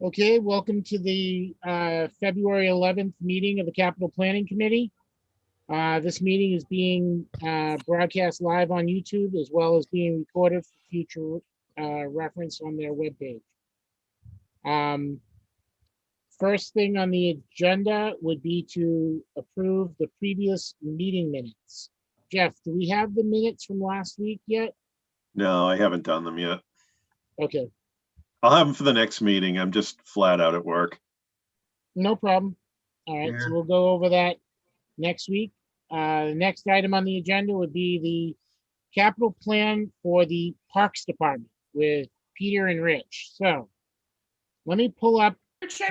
Okay, welcome to the February 11th meeting of the Capital Planning Committee. This meeting is being broadcast live on YouTube as well as being recorded for future reference on their webpage. First thing on the agenda would be to approve the previous meeting minutes. Jeff, do we have the minutes from last week yet? No, I haven't done them yet. Okay, I'll have them for the next meeting. I'm just flat out at work. no problem. All right, so we'll go over that next week. The next item on the agenda would be the capital plan for the Parks Department with Peter and Rich. So let me pull up. Rich,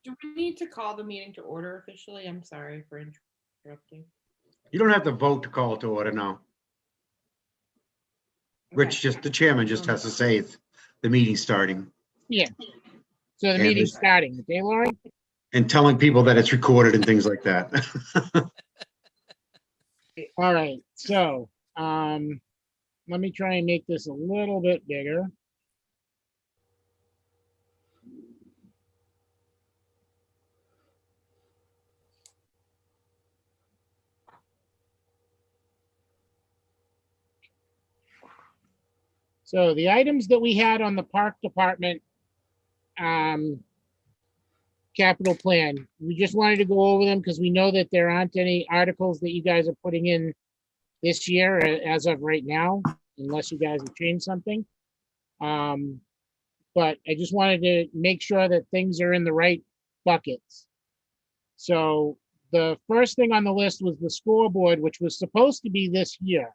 do we need to call the meeting to order officially? I'm sorry for interrupting. You don't have to vote to call it to order now. Rich, the chairman just has to say it's the meeting's starting. Yeah. So the And meeting's starting, okay, Laurie? And telling people that it's recorded and things like that. All right, so let me try and make this a little bit bigger. So the items that we had on the Park Department capital plan, we just wanted to go over them because we know that there aren't any articles that you guys are putting in this year as of right now, unless you guys have changed something. But I just wanted to make sure that things are in the right buckets. So the first thing on the list was the scoreboard, which was supposed to be this year.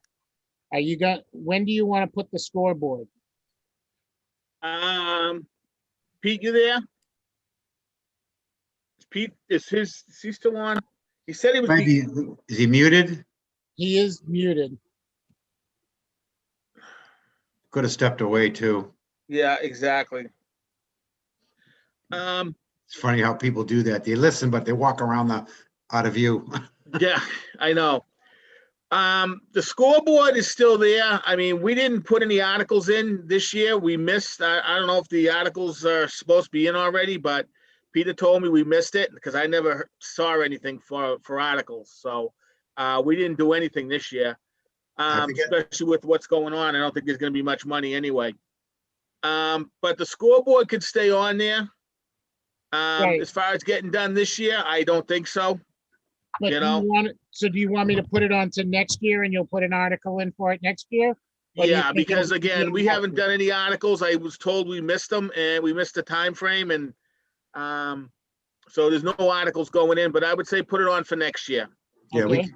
When do you want to put the scoreboard? Pete, you there? Pete, is he still on? He said he was. Maybe, is he muted? He is muted. Could have stepped away too. Yeah, exactly. It's funny how people do that. They listen, but they walk around out of view. Yeah, I know. The scoreboard is still there. I mean, we didn't put any articles in this year. We missed. I don't know if the articles are supposed to be in already, but Peter told me we missed it because I never saw anything for articles. So we didn't do anything this year, especially with what's going on. I don't think there's going to be much money anyway. But the scoreboard could stay on there. Right. As far as getting done this year, I don't think so. But You do know? you want me to put it on to next year and you'll put an article in for it next year? Or do you Yeah, think because it'll be again, we enough? haven't done any articles. I was told we missed them and we missed the time frame, and so there's no articles going in, but I would say put it on for next year. Yeah, Okay.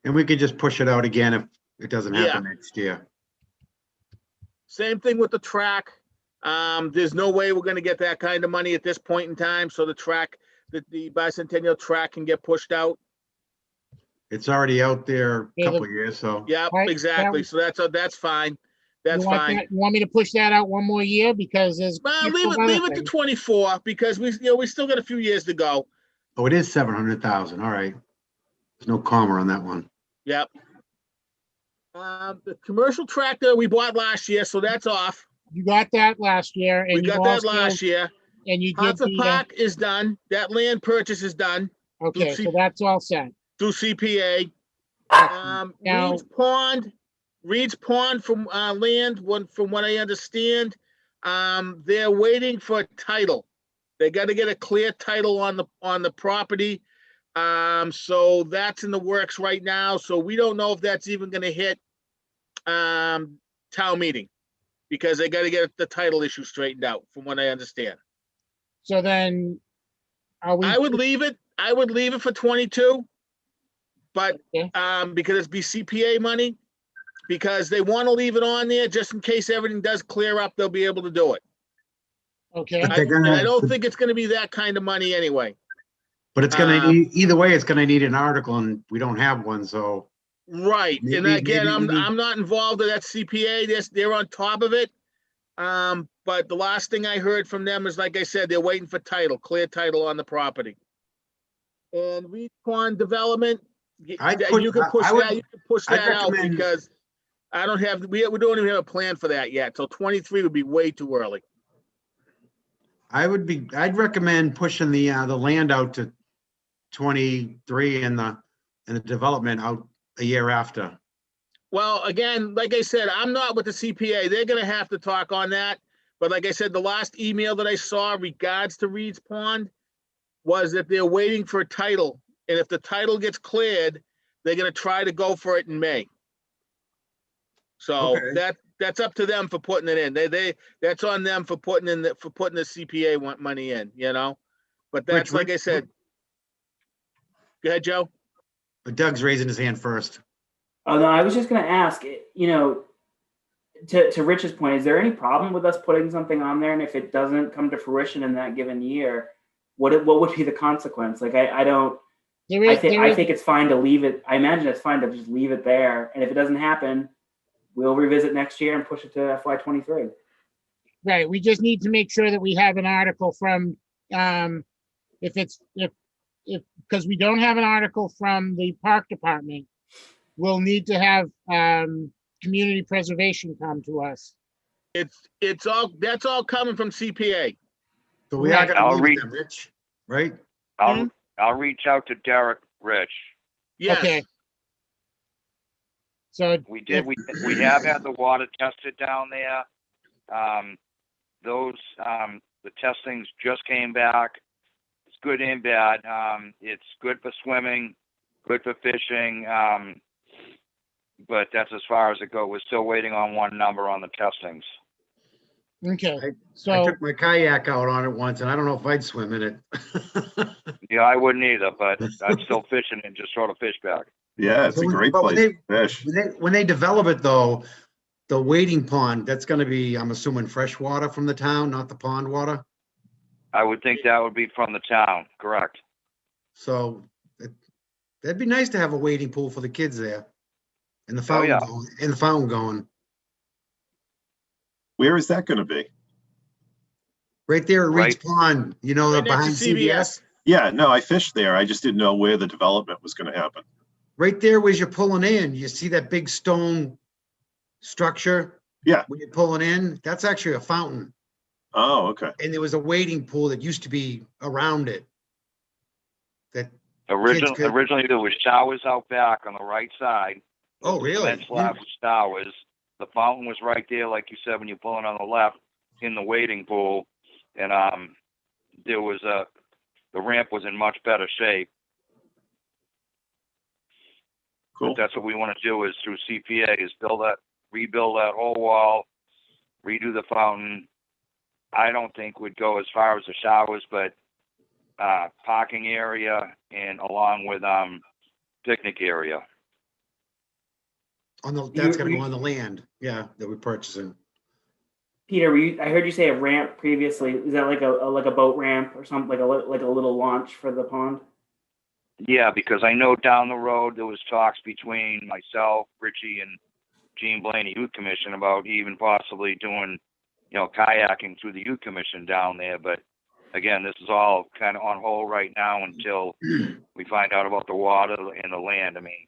we could just push it out again if it doesn't happen next year. Same thing with the track. There's no way we're gonna get that kind of money at this point in time, so the bicentennial track can get pushed out. It's already out there Yeah, a couple of years, so. Yeah, Right, exactly. So that's fine. That's fine. You want me to push that out one more year because there's. Well, couple of other leave it to things. 24 because we still got a few years to go. Oh, it is 700,000. All right. There's no comma on that one. Yep. The commercial tractor we bought last year, so that's off. You got that last year. And We you got that also- last year. And you did Hudson Park is done. That land purchase is done okay, see- so that's all set. through CPA. Now- Reed's Pond from land, from what I understand, they're waiting for a title. They got to get a clear title on the property. So that's in the works right now. So we don't know if that's even going to hit town meeting because they got to get the title issue straightened out, from what I understand. So then, are we? I would leave it for 22, but Okay. because it's BCPA money, because they want to leave it on there just in case everything does clear up, they'll be able to do it. Okay, But I don't think it's going to be that kind of money anyway. But it's gonna need, either way, it's gonna need an article and we don't have one, so. Right, and Maybe- again, maybe we need- I'm not involved in that CPA. They're on top of it. But the last thing I heard from them is, like I said, they're waiting for clear title on the property. And Reed Pond Development, you can push that out recommend- because I don't have, we don't even have a plan for that yet. So 23 would be way too early. I'd recommend pushing the land out to 23 and the development out a year after. Well, again, like I said, I'm not with the CPA. They're gonna have to talk on that. But like I said, the last email that I saw regards to Reed's Pond was that they're waiting for a title. And if the title gets cleared, they're gonna try to go for it in May. So Okay. that's up to them for putting it in. That's on them for putting the CPA money in, you know? But that's Which- like I said. Go ahead, Joe. But Doug's raising his hand first. Oh, no, I was just going to ask, you know, to Rich's point, is there any problem with us putting something on there? And if it doesn't come to fruition in that given year, what would be the consequence? Like, I don't, I think it's fine to leave it. I imagine it's fine to just leave it there. And if it doesn't happen, we'll revisit next year and push it to FY23. Right, we just need to make sure that we have an article from, because we don't have an article from the park department, we'll need to have, community preservation come to us. That's all coming from CPA. So we Right. are I'll gonna read- leave them, Rich, right? I'll reach out to Derek Rich. Yes. Okay. So, We have had the water tested down there. The testings just came back. It's good and bad. It's good for swimming, good for fishing. But that's as far as it goes. We're still waiting on one number on the testings. okay, I so, took my kayak out on it once and I don't know if I'd swim in it. Yeah, I wouldn't either, but I'm still fishing and just throw the fish back. Yeah, it's a great But when place to fish. when they develop it though, the wading pond, that's gonna be, I'm assuming, fresh water from the town, not the pond water. I would think that would be from the town, correct? So that'd be nice to have a wading pool for the kids there. And the Oh, fountain yeah. going, and the fountain going. Where is that gonna be? Right there at Reed's Right. Pond, you know, Right next to behind CVS. Yeah, no, I fished there. I just didn't know where the development was gonna happen. Right there as you're pulling in, you see that big stone structure? Yeah. When you're pulling in, that's actually a fountain. Oh, okay. And there was a wading pool that used to be around it. That, could- Originally, there was showers out back on the right side. oh, really? Cement slab with showers. The fountain was right there, like you said, when you're pulling on the left in the wading pool. And there was the ramp was in much better shape. Cool. But that's what we want to do is through CPA is rebuild that whole wall, redo the fountain. I don't think we'd go as far as the showers, but parking area and along with picnic area. That's gonna go on the land, yeah, that we're purchasing. Peter, I heard you say a ramp previously. Is that like a boat ramp or something, like a little launch for the pond? Yeah, because I know down the road there was talks between myself, Richie, and Gene Blaney Youth Commission about even possibly doing, kayaking through the Youth Commission down there. But again, this is all kind of on hold right now until we find out about the water and the land. I mean,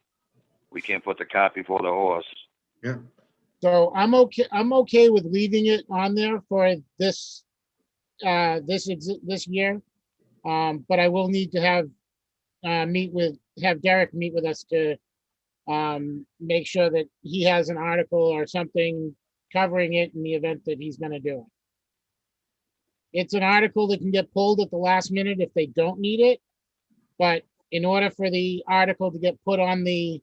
we can't put the cart before the horse. Yeah. so I'm okay with leaving it on there for this year. But I will need to have Derek meet with us to make sure that he has an article or something covering it in the event that he's gonna do it. It's an article that can get pulled at the last minute if they don't need it. But in order for the article to get put on the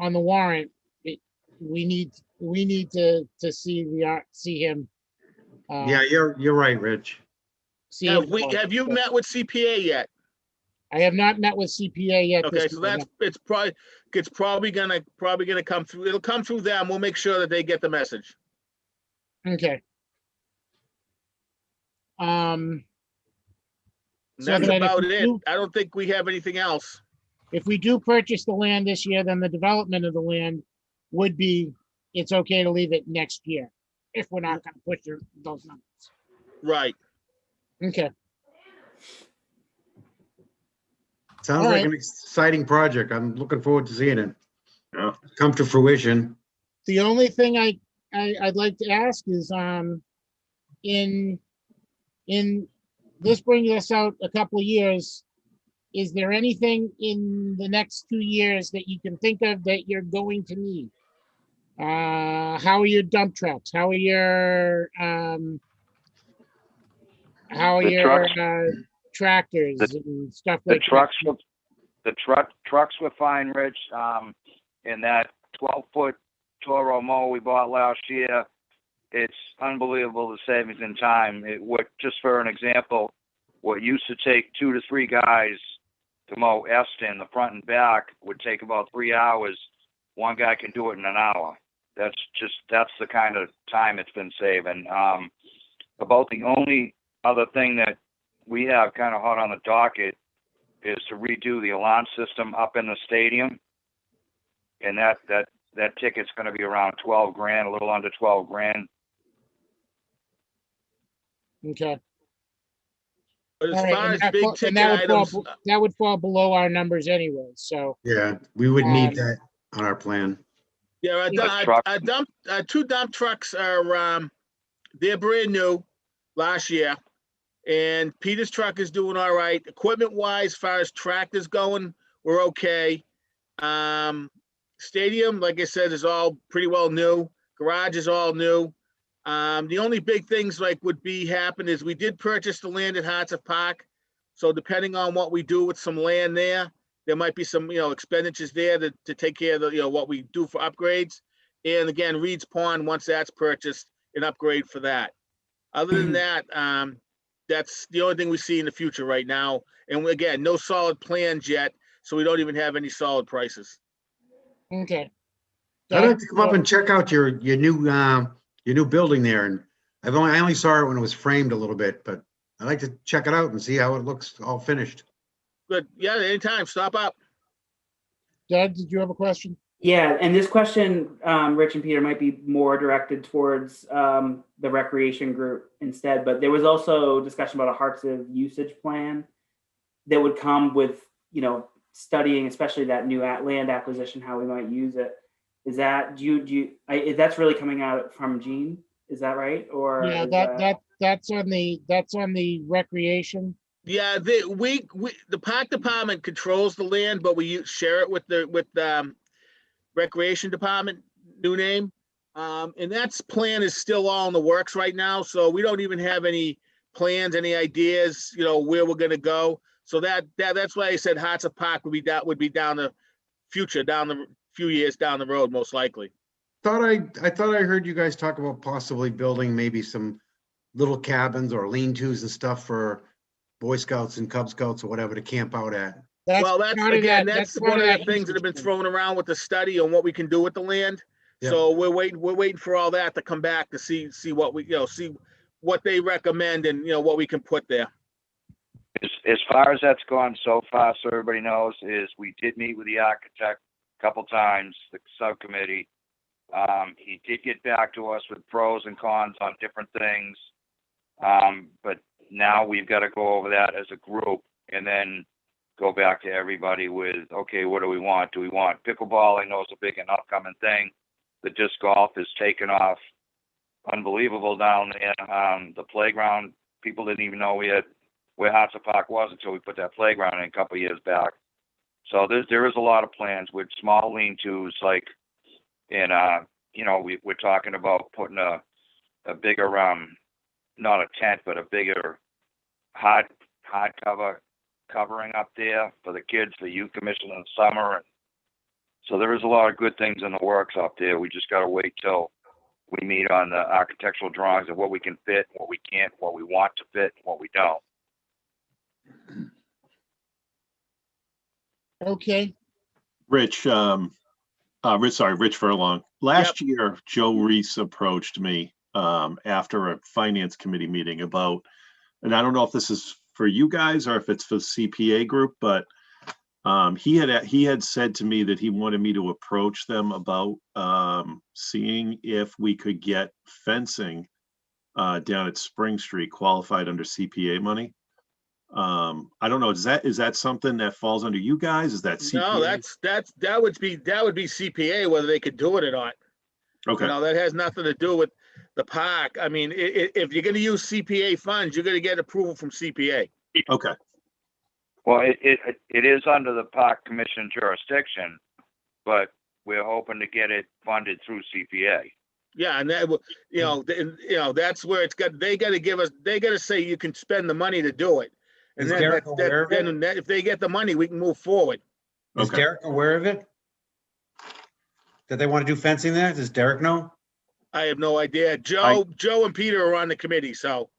warrant, we need to see him. Yeah, you're right, Rich. See Have him. have you met with CPA yet? I have not met with CPA yet. Okay, this so week. it's probably gonna come through. It'll come through them. We'll make sure that they get the message. Okay. And So that's then if about we it. do- I don't think we have anything else. If we do purchase the land this year, then the development of the land would be, it's okay to leave it next year, if we're not gonna push those numbers. Right. Okay, Sounds All like right. an exciting project. I'm looking forward to seeing it Yeah. come to fruition. the only thing I'd like to ask is, in this brings us out a couple of years. Is there anything in the next 2 years that you can think of that you're going to need? How are your dump trucks? How are your tractors and stuff The like trucks were, trucks were fine, Rich. And that 12-foot Toro mower we bought last year, it's unbelievable the savings in time. Just for an example, what used to take 2 to 3 guys to mow Eston, the front and back, would take about 3 hours. One guy can do it in an hour. That's the kind of time it's been saving. About the only other thing that we have kind of hot on the docket is to redo the alarm system up in the stadium. And that ticket's going to be around 12 grand, a little under 12 grand. Okay. But as All right, far and as that big fall- and ticket that would items, that would fall below our numbers anyway, so. Yeah, we would need Um, that on our plan. yeah, truck. our 2 dump trucks are, they're brand new last year. And Peter's truck is doing all right. Equipment wise, as far as tractors going, we're okay. Stadium, like I said, is all pretty well new. Garage is all new. The only big things like would be happen is we did purchase the land at Hartsuff Park. So depending on what we do with some land there might be some, expenditures there to take care of the, what we do for upgrades. And again, Reed's Pond, once that's purchased, an upgrade for that. Other than that, that's the only thing we see in the future right now. And again, no solid plans yet, so we don't even have any solid prices. Okay. I'd like to come up and check out your new building there, and I only saw it when it was framed a little bit, but I'd like to check it out and see how it looks all finished. Good. Yeah, anytime. Stop up. Doug, did you have a question? Yeah, and this question, Rich and Peter, might be more directed towards the recreation group instead, but there was also discussion about a Hartsuff usage plan that would come with, studying, especially that new land acquisition, how we might use it. Is that, that's really coming out from Gene? Is that right? Or Yeah, that's on the recreation. Yeah, the park department controls the land, but we share it with the recreation department, new name. And that's plan is still all in the works right now. So we don't even have any plans, any ideas, where we're going to go. So that's why I said Hartsuff Park would be down the few years down the road, most likely. I thought I heard you guys talk about possibly building maybe some little cabins or lean-tos and stuff for Boy Scouts and Cub Scouts or whatever to camp out at. That's part of that- that's part one of that the things that have been usage plan. thrown around with the study on what we can do with the land. Yeah. So we're waiting for all that to come back to see what we, see what they recommend and, what we can put there. As far as that's gone so far, so everybody knows, is we did meet with the architect a couple times, the subcommittee. He did get back to us with pros and cons on different things. But now we've got to go over that as a group and then go back to everybody with, okay, what do we want? Do we want pickleball? I know it's a big and upcoming thing. The disc golf is taken off unbelievable down there. The playground, people didn't even know where Hartsuff Park was until we put that playground in a couple of years back. So there is a lot of plans with small lean-tos, like, and we're talking about putting a bigger, not a tent, but a bigger hard covering up there for the kids, the youth commission in the summer. And so there is a lot of good things in the works up there. We just got to wait till we meet on the architectural drawings of what we can fit, what we can't, what we want to fit, and what we don't. Okay. Rich Furlong. Last year, Joe Reese approached me after a finance committee meeting about, and I don't know if this is for you guys or if it's for the CPA group, but he had said to me that he wanted me to approach them about seeing if we could get fencing down at Spring Street qualified under CPA money. I don't know. Is that something that falls under you guys? Is that CPA? No, that would be CPA, whether they could do it or not. Okay. That has nothing to do with the park, I mean, if you're gonna use CPA funds, you're gonna get approval from CPA. Okay, Well, it is under the Park Commission jurisdiction, but we're hoping to get it funded through CPA. Yeah, and that, that's where it's got, they gotta say you can spend the money to do it. And Is then, Derek aware of it? if they get the money, we can move forward. Is Okay. Derek aware of it? That they want to do fencing there? Does Derek know? I have no idea. Joe and Peter are on the committee, so.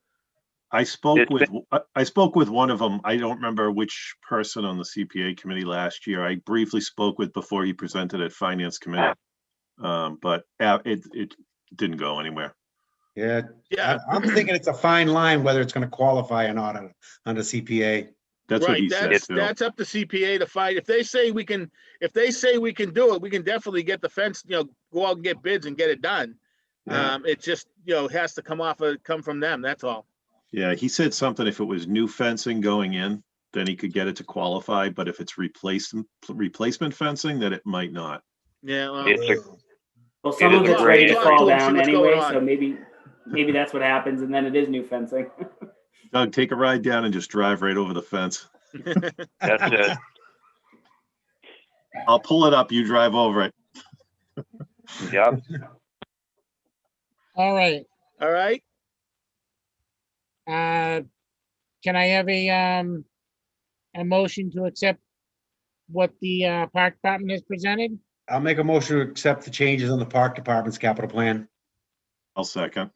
I spoke with one of them. I don't remember which person on the CPA committee last year. I briefly spoke with before he presented at Finance Committee. But it didn't go anywhere. Yeah, Yeah, I'm thinking it's a fine line whether it's going to qualify or not under CPA. That's what right, he said too. that's up to CPA to fight. If they say we can do it, we can definitely get the fence, go out and get bids and get it done. Yeah. It just, has to come from them, that's all. Yeah, he said something, if it was new fencing going in, then he could get it to qualify, but if it's replacement fencing, that it might not. Yeah, well, It's Well, some of is a it's ready to great- fall Talk to 'em, see down what's anyway, going on. so maybe that's what happens, and then it is new fencing. Doug, take a ride down and just drive right over the fence. That's it. I'll pull it up, you drive over it. Yep. All right. all right, Can I have a motion to accept what the park department has presented? I'll make a motion to accept the changes on the park department's capital plan. I'll second.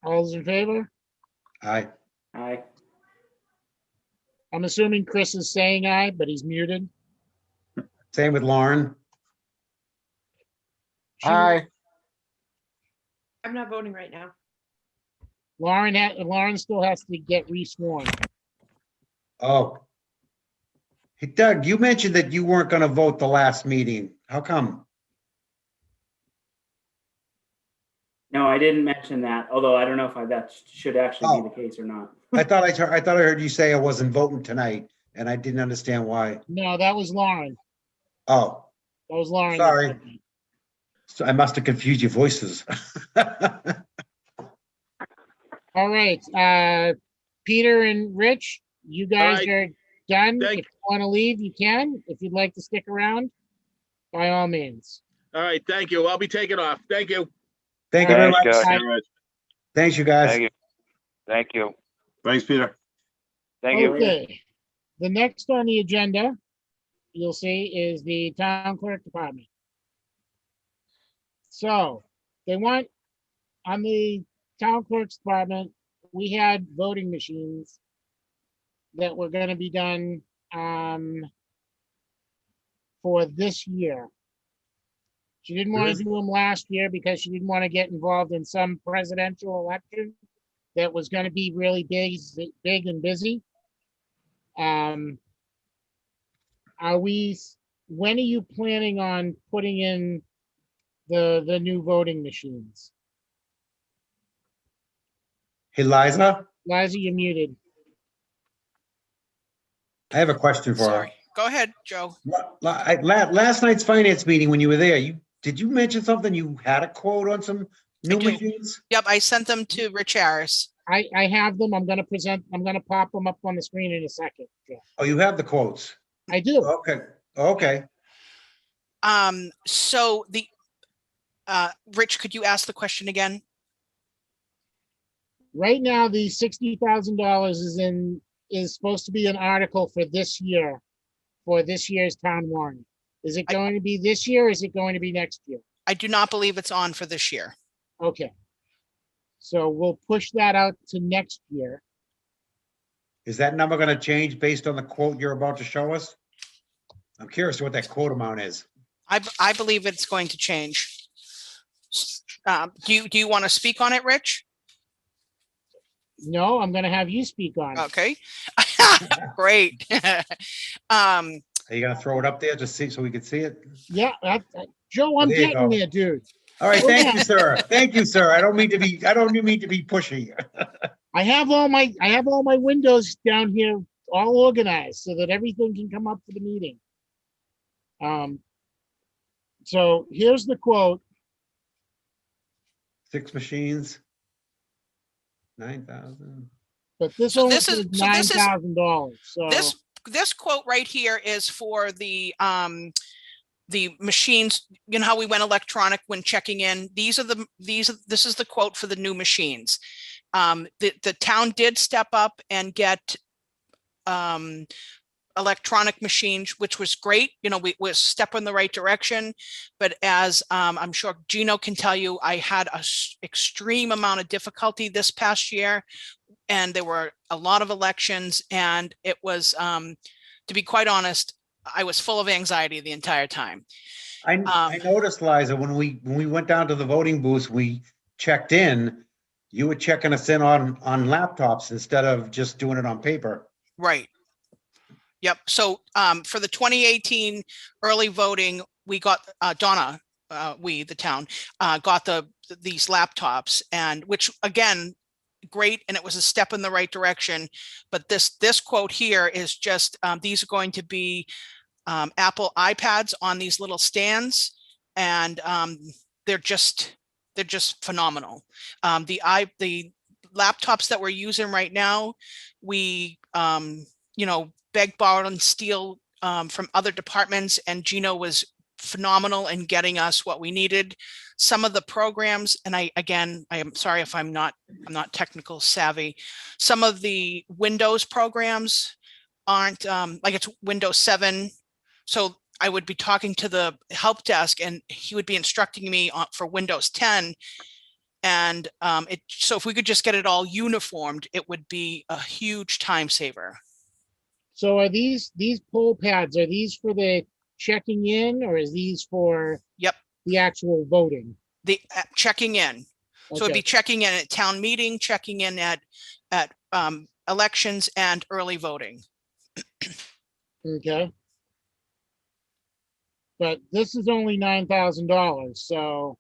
All those in favor? Aye. Aye. I'm assuming Chris is saying aye, but he's muted. Same with Lauren. She- I'm not voting right now. Lauren still has to get re-sworn. Oh. Hey, Doug, you mentioned that you weren't going to vote the last meeting. How come? No, I didn't mention that, although I don't know if that should actually be the case or not. I thought I heard you say I wasn't voting tonight, and I didn't understand why. No, that was Lauren. Oh, That was Lauren. Sorry. so I must have confused your voices. All right, Peter and Rich, you guys right. are done. Thank- If you want to leave, you can. If you'd like to stick around, by all means. all right, thank you. I'll be taking off. Thank you. Thank you very Thanks, much. Doug. Bye. All right. Thanks, you guys. Thank you. Thank you. Thanks, Peter. Thank you. Okay. The next on the agenda, you'll see, is the town clerk department. So they want, on the town clerk's department, we had voting machines that were gonna be done, for this year. She didn't want to do them last year because she didn't want to get involved in some presidential election that was gonna be really big and busy. When are you planning on putting in the new voting machines? Hey, Liza, Liza, you're muted. I have a question for her. Sorry. Go ahead, Joe. Last night's finance meeting, when you were there, did you mention something? You had a quote on some new do. machines? Yep, I sent them to Rich Harris. I have them. I'm gonna pop them up on the screen in a second. Jeff. Oh, you have the quotes. I do. Okay. So Rich, could you ask the question again? Right now, the $60,000 is supposed to be an article for this year, for this year's town warrant. Is it going to be this year or is it going to be next year? I do not believe it's on for this year. Okay. So we'll push that out to next year. Is that number going to change based on the quote you're about to show us? I'm curious what that quote amount is. I believe it's going to change. Do you want to speak on it, Rich? No, I'm gonna have you speak on it. Okay. Great. Are you going to throw it up there just so we can see it? Yeah, Joe, I'm There you getting go. there, dude. All right, thank you, sir. Thank you, sir. I don't mean to be pushy. I have all my windows down here all organized so that everything can come up for the meeting. So here's the quote. 6 machines. 9,000. But this So only this is- says so this is- $9,000, so. This quote right here is for the machines, you know how we went electronic when checking in? This is the quote for the new machines. The town did step up and get electronic machines, which was great. You know, we was a step in the right direction. But as I'm sure Gino can tell you, I had a extreme amount of difficulty this past year, and there were a lot of elections, and it was, to be quite honest, I was full of anxiety the entire time. I noticed, Liza, when we went down to the voting booths, we checked in, you were checking us in on laptops instead of just doing it on paper. Right. Yep. So for the 2018 early voting, we got Donna, the town, got these laptops, and which again, great, and it was a step in the right direction. But this quote here is just these are going to be Apple iPads on these little stands, and they're just phenomenal. The laptops that we're using right now, we beg, borrow, and steal from other departments, and Gino was phenomenal in getting us what we needed. Some of the programs, and I am sorry if I'm not technical savvy. Some of the Windows programs aren't like it's Windows 7. So I would be talking to the help desk, and he would be instructing me for Windows 10. And so if we could just get it all uniformed, it would be a huge time saver. So are these poll pads, are these for the checking in, or is these for? Yep. The actual voting? The checking in. So it'd be checking in at town meeting, checking in at elections and early voting. Okay. But this is only $9,000, so.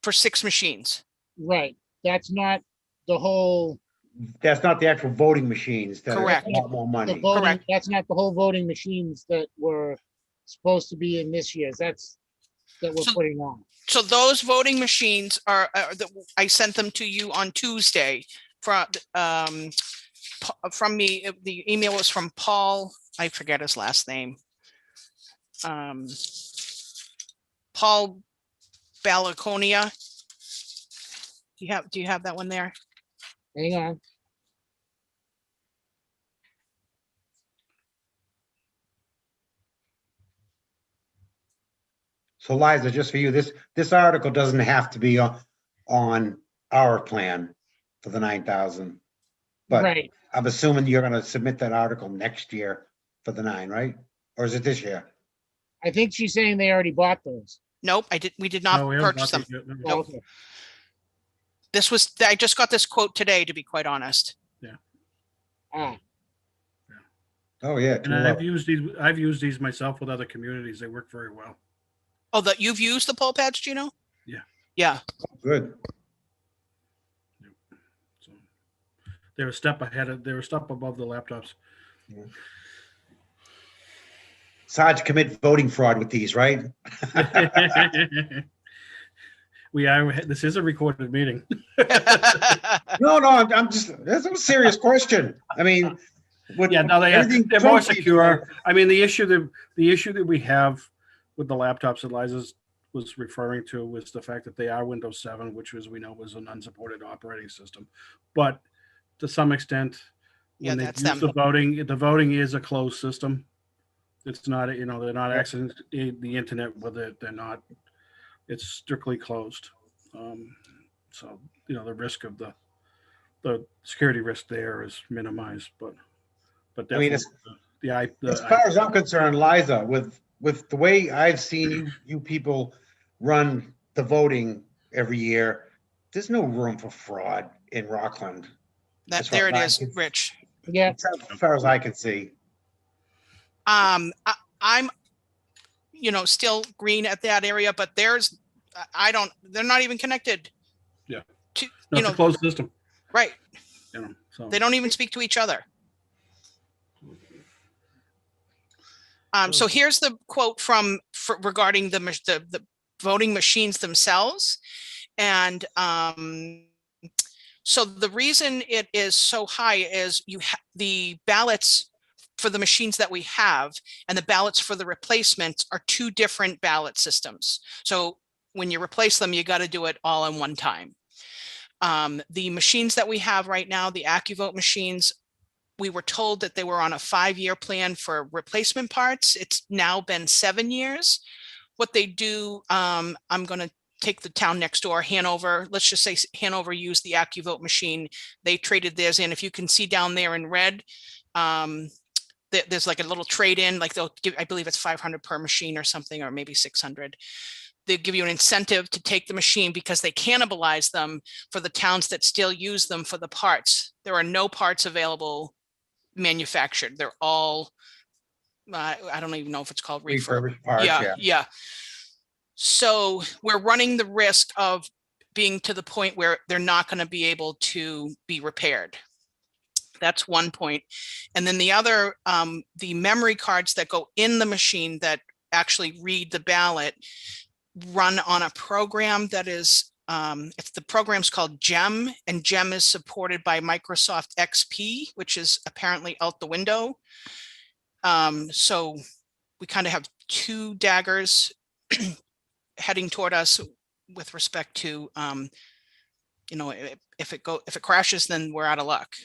For 6 machines. Right, that's not the whole. That's not the actual voting machines. That are Correct. a lot more money. The voting, Correct. that's not the whole voting machines that were supposed to be in this year's. That we're So- putting on. So those voting machines are I sent them to you on Tuesday from me. The email was from Paul. I forget his last name. Paul Balaconia. Do you have that one there? Hang on. So Liza, just for you, this article doesn't have to be on our plan for the 9,000. But Right, I'm assuming you're gonna submit that article next year for the 9, right? Or is it this year? I think she's saying they already bought those. Nope, we did No, not we haven't purchase them. got these yet, no. Nope. Okay. I just got this quote today, to be quite honest. Ah, Oh, yeah. And I've used these myself with other communities. They work very well. Oh, that you've used the poll pads, Gino? Yeah. Yeah. Good. So they're a step ahead they're a step above the laptops. It's hard to commit voting fraud with these, right? This is a recorded meeting. No, that's a serious question. I mean, Yeah, no, everything they're more Trump keeps secure. I mean, the issue that we have with the laptops that Liza was referring to was the fact that they are Windows 7, which, as we know, was an unsupported operating system. But to some extent, Yeah, when they that's use them. the voting is a closed system. It's not, they're not accessing the internet with it. They're not. It's strictly closed. So the risk of the security risk there is minimized, but I mean, definitely as far as I'm concerned, Liza, with the way I've seen you people run the voting every year, there's no room for fraud in Rockland. There it is, Rich. yeah, As far as I can see. I'm still green at that area, but they're not even connected. Yeah. To, no, it's a closed system. Right. So They don't even speak to each other. So here's the quote regarding the voting machines themselves. And so the reason it is so high is the ballots for the machines that we have and the ballots for the replacements are two different ballot systems. So when you replace them, you got to do it all in one time. The machines that we have right now, the AccuVote machines, we were told that they were on a 5-year plan for replacement parts. It's now been 7 years. What they do, I'm going to take the town next door, Hanover. Let's just say Hanover used the AccuVote machine. They traded theirs in. If you can see down there in red, there's like a little trade in, like they'll give, I believe it's 500 per machine or something, or maybe 600. They give you an incentive to take the machine because they cannibalize them for the towns that still use them for the parts. There are no parts available manufactured. They're all, I don't even know if it's called refurb. Refurbished parts, Yeah, yeah. So we're running the risk of being to the point where they're not going to be able to be repaired. That's one point. And then the other, the memory cards that go in the machine that actually read the ballot run on a program that is, if the program's called GEM, and GEM is supported by Microsoft XP, which is apparently out the window. So we kind of have two daggers heading toward us with respect to, you know, if it crashes, then we're out of luck.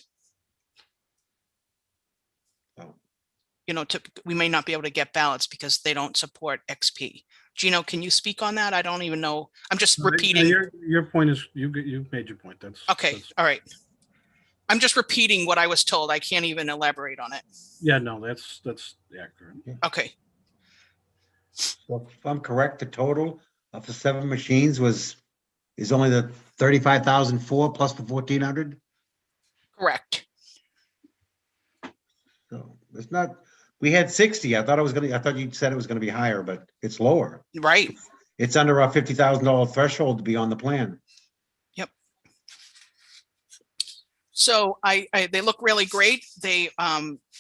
Oh. You know, we may not be able to get ballots because they don't support XP. Gino, can you speak on that? I don't even know. I'm just repeating. Your point is, you made your point. That's okay. All right. I'm just repeating what I was told. I can't even elaborate on it. Yeah, no, that's accurate. Okay. So if I'm correct, the total of the 7 machines is only the 35,004 plus the 1,400. Correct. So it's not. We had 60. I thought you said it was gonna be higher, but it's lower. Right. It's under our $50,000 threshold to be on the plan. Yep. So they look really great. They,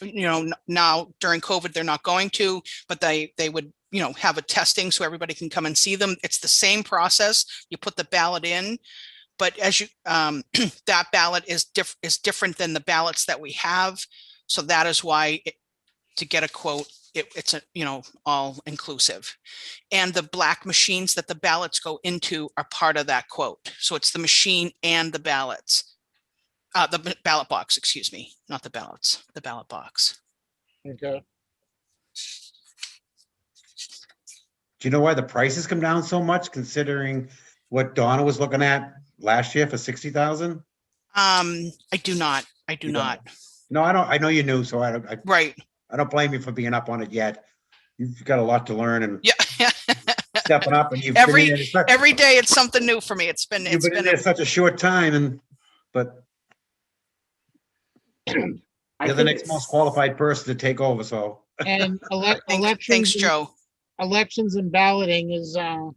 you know, now during COVID, they're not going to, but they would, you know, have a testing so everybody can come and see them. It's the same process. You put the ballot in, but as you, that ballot is different than the ballots that we have. So that is why to get a quote, it's a, you know, all inclusive. And the black machines that the ballots go into are part of that quote. So it's the machine and the ballots. The ballot box, excuse me, not the ballots, the ballot box. Okay. Do you know why the prices come down so much, considering what Donna was looking at last year for 60,000? I do not. I do not. No, I don't. I know you knew, so I don't. Right. I don't blame you for being up on it yet. You've got a lot to learn and yeah. stepping up, and you've every been in every day it's something new for me. It's been in there such a short time, but you're the next most qualified person to take over. So And elections. Thanks, Joe. Elections and balloting is a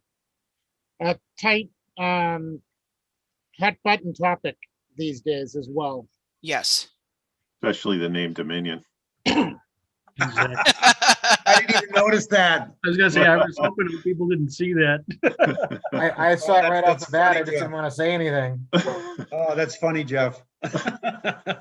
tight hot button topic these days as well. Yes. Especially the name Dominion. Exactly. I didn't even notice that. I was gonna say, I was hoping people didn't see that. I saw it right off That's the bat. funny, I just didn't Jeff. want to say anything. Oh, that's funny, Jeff.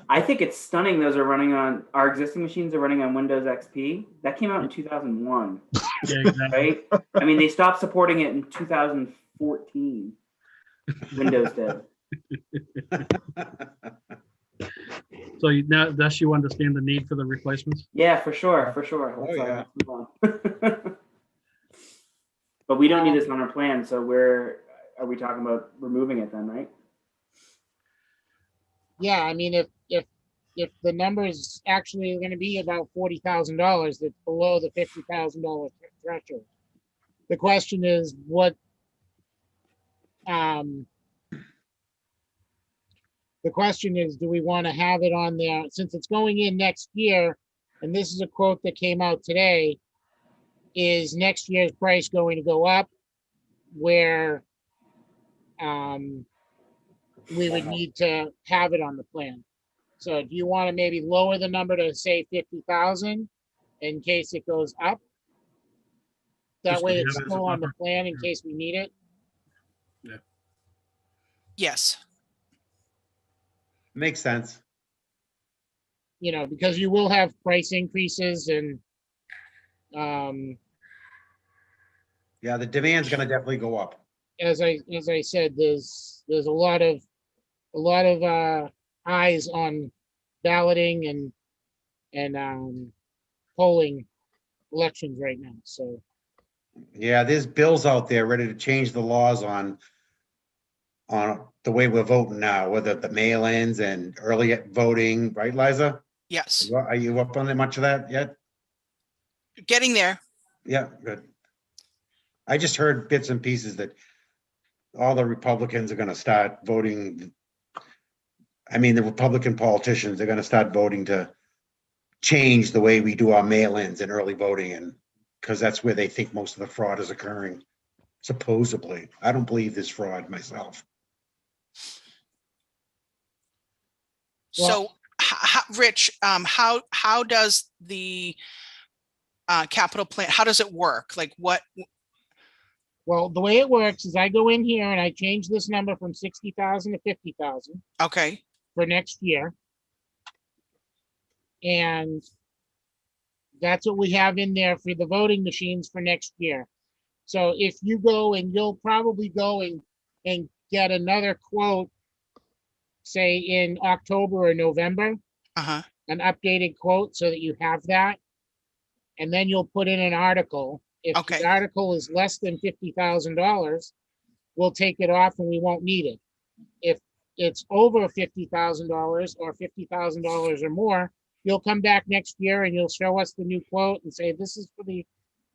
I think it's stunning those are running on, our existing machines are running on Windows XP. That came out in 2001, Yeah, exactly. right? I mean, they stopped supporting it in 2014. Windows did. So now, does you understand the need for the replacements? Yeah, for sure, for sure. Oh, Let's, yeah. move on. But we don't need this on our plan, so are we talking about removing it then, right? Yeah, I mean, if the number is actually going to be about $40,000, that's below the $50,000 threshold. The question is the question is, do we want to have it on there since it's going in next year? And this is a quote that came out today. Is next year's price going to go up where we would need to have it on the plan? So do you want to maybe lower the number to say 50,000 in case it goes up? That Just way to it's have it as a still on the buffer. plan in case we need it. Yeah. Yes. Makes sense. You know, because you will have price increases and, Yeah, the demand's gonna definitely go up. as I said, there's a lot of eyes on balloting and polling elections right now. So Yeah, there's bills out there ready to change the laws on the way we're voting now, whether the mail-ins and early voting, right, Liza? Yes. Are you up on much of that yet? Getting there. Yeah, good. I just heard bits and pieces that all the Republicans are gonna start voting. I mean, the Republican politicians are gonna start voting to change the way we do our mail-ins and early voting, and because that's where they think most of the fraud is occurring, supposedly. I don't believe this fraud myself. So, Rich, how does the capital plan, how does it work? Like what? well, the way it works is I go in here and I change this number from 60,000 to 50,000 Okay. for next year. And that's what we have in there for the voting machines for next year. So if you go, and you'll probably go and get another quote, say in October or November, Uh-huh. an updated quote so that you have that. And then you'll put in an article. If Okay. the article is less than $50,000, we'll take it off and we won't need it. If it's over $50,000 or $50,000 or more, you'll come back next year and you'll show us the new quote and say, this is for the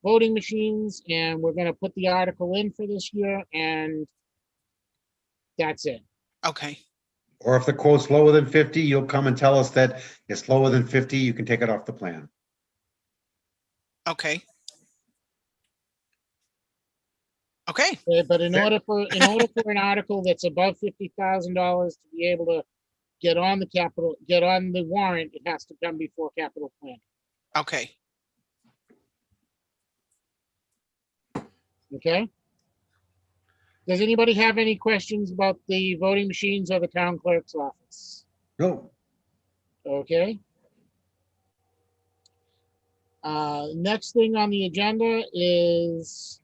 voting machines, and we're gonna put the article in for this year, and that's it. Okay. Or if the quote's lower than 50, you'll come and tell us that it's lower than 50, you can take it off the plan. Okay. Okay. But in order for an article that's above $50,000 to be able to get on the warrant, it has to come before capital plan. Okay. Okay? Does anybody have any questions about the voting machines or the town clerk's office? No, Okay. Next thing on the agenda is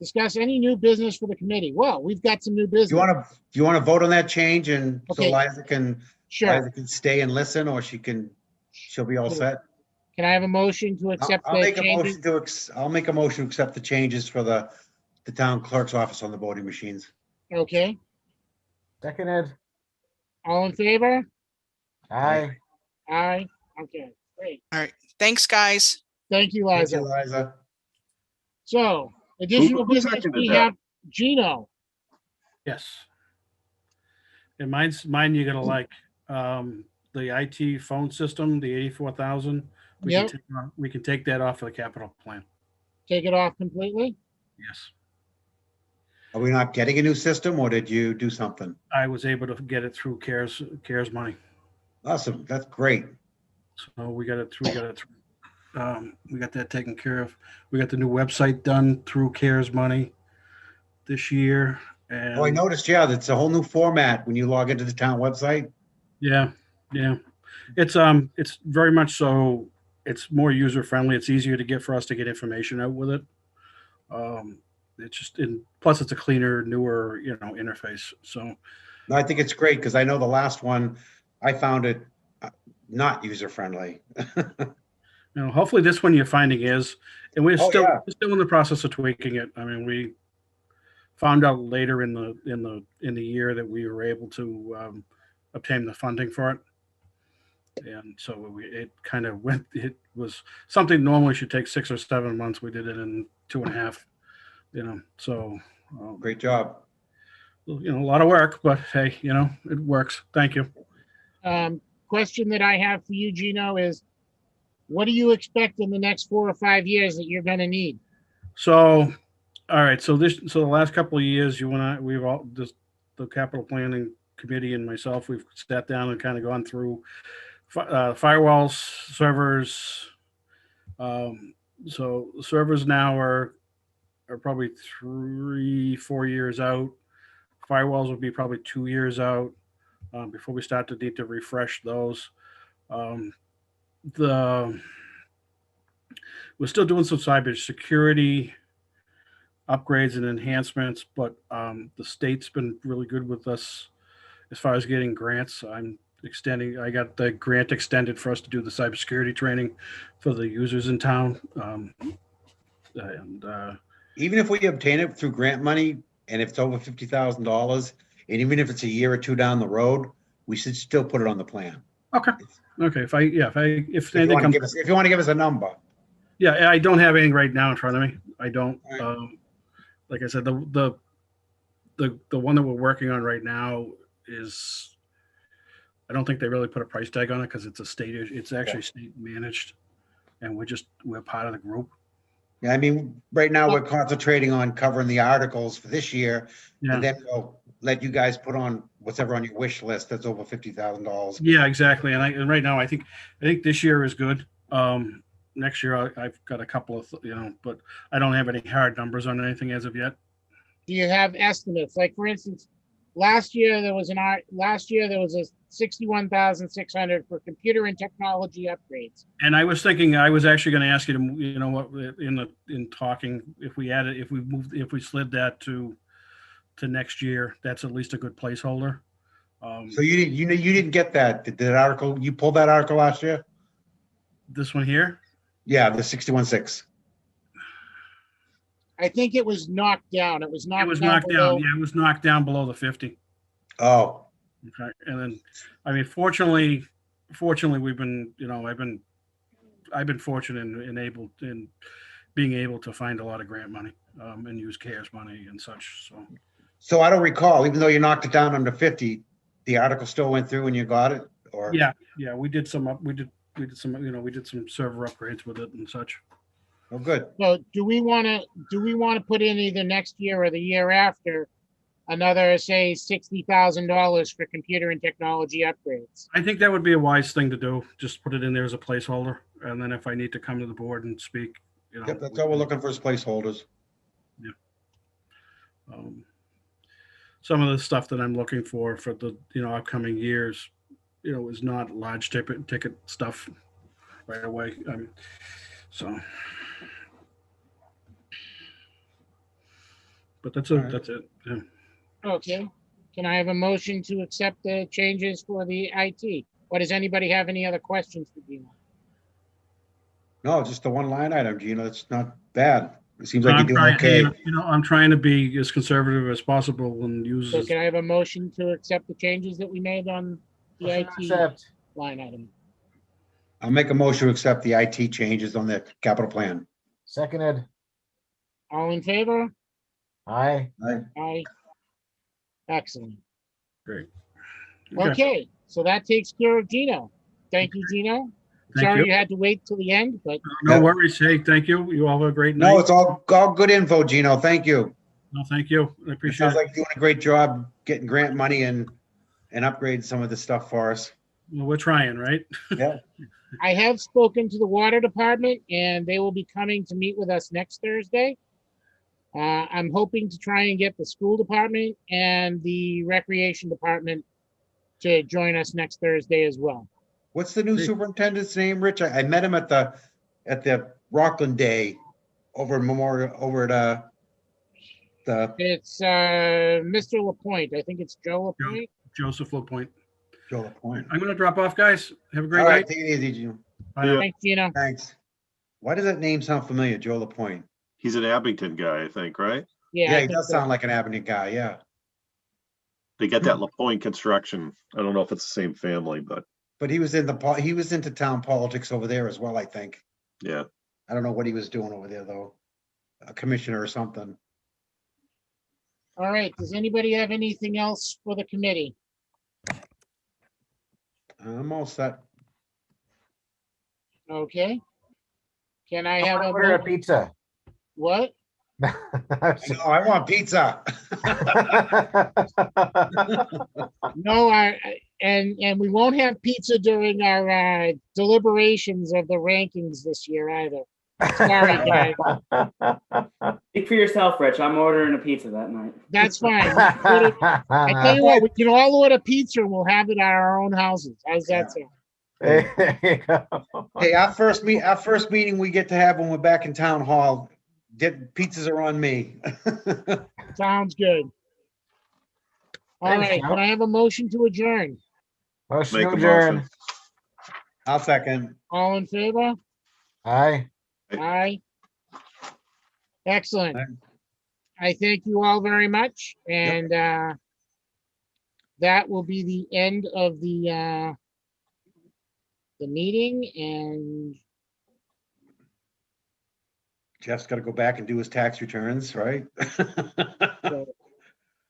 discuss any new business for the committee. Well, we've got some new do business. you want to vote on that change, and so Okay. Liza can Sure. stay and listen, or she'll be all set? Can I have a motion to accept I'll the make a changes? motion I'll make a motion to accept the changes for the town clerk's office on the voting machines. Okay. Seconded. All in favor? Aye. Aye. Okay, great. Thanks, guys. Thank you, Thank Liza. you, Liza. So additional Who business, seconded we that? have Gino. Yes. And mine you're gonna like, the IT phone system, the 84,000. Yep. We can take that off of the capital plan. Take it off completely? Yes. Are we not getting a new system, or did you do something? I was able to get it through CARES money. Awesome, that's great. So we got that taken care of. We got the new website done through CARES money this year. And Oh, I noticed, yeah, that's a whole new format when you log into the town website. yeah. It's very much so, it's more user friendly. It's easier to get for us to get information out with it. It's just plus it's a cleaner, newer, interface. So No, I think it's great, because I know the last one, I found it not user friendly. hopefully this one you're finding is, and we're Oh, still yeah. in the process of tweaking it. I mean, we found out later in the year that we were able to obtain the funding for it. And so it kind of went, it was something normally should take 6 or 7 months. We did it in 2.5, so. Great job. A lot of work, but hey, it works. Thank you. Question that I have for you, Gino, is what do you expect in the next 4 or 5 years that you're gonna need? So, all right. So the last couple of years, you and I, the capital planning committee and myself, we've sat down and kind of gone through firewalls, servers. So servers now are probably 3-4 years out. Firewalls will be probably 2 years out before we start to need to refresh those. The We're still doing some cybersecurity upgrades and enhancements, but the state's been really good with us as far as getting grants. I got the grant extended for us to do the cybersecurity training for the users in town. Even if we obtain it through grant money, and if it's over $50,000, and even if it's a year or two down the road, we should still put it on the plan. Okay. If anything If you want to give us a number. Yeah, I don't have anything right now in front of me. I don't. All Like I said, the one that we're working on right now is, I don't think they really put a price tag on it because it's it's actually state managed, and we're part of the group. Yeah, I mean, right now we're concentrating on covering the articles for this year, Yeah. and then we'll let you guys put on whatever on your wish list that's over $50,000. Yeah, exactly. And right now I think this year is good. Next year I've got a couple of but I don't have any hard numbers on anything as of yet. Do you have estimates? Like, for instance, last year there was a 61,600 for computer and technology upgrades. And I was thinking, I was actually going to ask you to, what in talking, if we slid that to next year, that's at least a good placeholder. So you didn't get that. Did that article, you pulled that article last year? This one here? Yeah, the 61.6. I think it was knocked down. It was knocked down. Yeah, it was knocked down below the 50. Oh. Okay. And then, I mean, fortunately we've been, I've been fortunate in being able to find a lot of grant money and use CARES money and such. So I don't recall, even though you knocked it down under 50, the article still went through and you got it, or? Yeah, we did some server upgrades with it and such. Oh, good. So do we want to put in either next year or the year after another, say, $60,000 for computer and technology upgrades? I think that would be a wise thing to do. Just put it in there as a placeholder, and then if I need to come to the board and speak, Yep, that's all we're looking for is placeholders. Yeah. Some of the stuff that I'm looking for the upcoming years, is not large ticket stuff right away. But that's it. Yeah. Okay. Can I have a motion to accept the changes for the IT? Or does anybody have any other questions for Gino? No, just the one line item, Gino. It's not bad. It seems like I'm you're doing okay. I'm trying to be as conservative as possible and use. So can I have a motion to accept the changes that we made on the IT Accept. line item? I'll make a motion to accept the IT changes on the capital plan. Seconded. All in favor? Aye. Aye. Excellent. Great. Okay, so that takes care of Gino. Thank you, Gino. Thank Sorry you. you had to wait till the end, but No worries. Hey, thank you. You all have a great night. No, it's all good info, Gino. Thank you. No, thank you. I It appreciate sounds it. like you're doing a great job getting grant money and upgrade some of the stuff for us. Well, we're trying, right? Yeah. I have spoken to the water department and they will be coming to meet with us next Thursday. I'm hoping to try and get the school department and the recreation department to join us next Thursday as well. What's the new superintendent's name, Rich? I met him at the Rockland Day over at the It's Mr. Lapointe. I think it's Joe Lapointe. Joseph Lapointe. Joe Lapointe. I'm going to drop off, guys. Have a great All right, night. take it easy, Gino. Bye now. Thanks, Gino. Thanks. Why does that name sound familiar, Joe Lapointe? He's an Abington guy, I think, right? Yeah, Yeah, I he think does so. sound like an Avenue guy, yeah. They get that LaPointe Construction. I don't know if it's the same family, but But he was into town politics over there as well, I think. yeah. I don't know what he was doing over there, though. A commissioner or something. All right, does anybody have anything else for the committee? I'm all set. Okay. Can I I have wanna a order a vote? pizza. What? No, I want pizza. No, and we won't have pizza during our deliberations of the rankings this year either. Sorry, guys. Speak for yourself, Rich. I'm ordering a pizza that night. That's fine. I tell you what, we can all order pizza and we'll have it at our own houses. How's that sound? There you go. Hey, our first meeting we get to have when we're back in town hall, pizzas are on me. Sounds good. All Thanks, right, Joe. can I have a motion to adjourn? Motion Make to a adjourn. motion. I'll second. All in favor? Aye. Aye. Excellent. Aye. I thank you all very much, and that will be the end of the meeting, and Jeff's got to go back and do his tax returns, right? so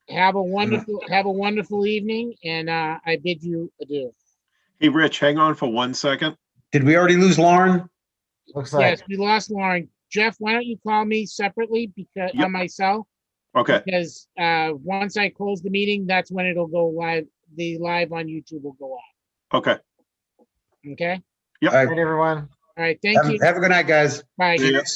have a wonderful evening, and I bid you adieu. Hey, Rich, hang on for 1 second. Did we already lose Lauren? Looks like. Yes, we lost Lauren. Jeff, why don't you call me separately because Yep. on my cell? Okay, Because once I close the meeting, that's when it'll go live. The live on YouTube will go on. okay. Okay. Yep. All All right. right, everyone. All right. Thank you. Have a good night, guys. Bye. See ya.